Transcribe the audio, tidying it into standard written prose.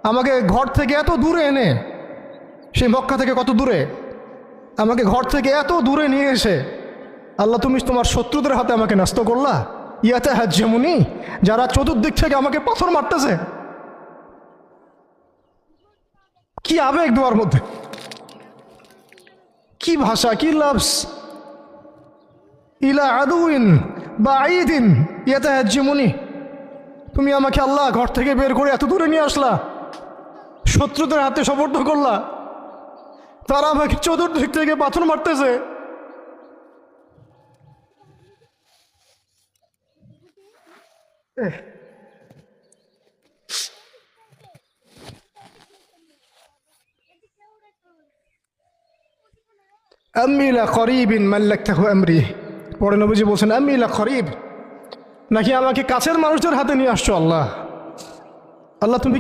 আমাকে ঘর থেকে এত দূরে এনে, সেই মক্কা থেকে কত দূরে, আমাকে ঘর থেকে এত দূরে নিয়ে এসে আল্লাহ তুমি তোমার শত্রুদের হাতে আমাকে ন্যস্ত করলা। ইয়াতে হাজ্জেমুনি, যারা চতুর্দিক থেকে আমাকে পাথর মারতেছে। কি আবেগ দোয়ার মধ্যে, কি ভাষা, কি লাফস। ইলা আদুইন বা আইদিন ইয়াতে হাজ্জেমুনি, তুমি আমাকে আল্লাহ ঘর থেকে বের করে এত দূরে নিয়ে আসলা, শত্রুদের হাতে সমর্থ করলা, তারা আমাকে চতুর্দিক থেকে পাথর মারতেছে। আমিলা করিবিন মাল্লাকতাহু আমরি, পরে নবীজি বলছেন আমিলা করিব, নাকি আমাকে কাছের মানুষদের হাতে নিয়ে আসছো আল্লাহ। আল্লাহ তুমি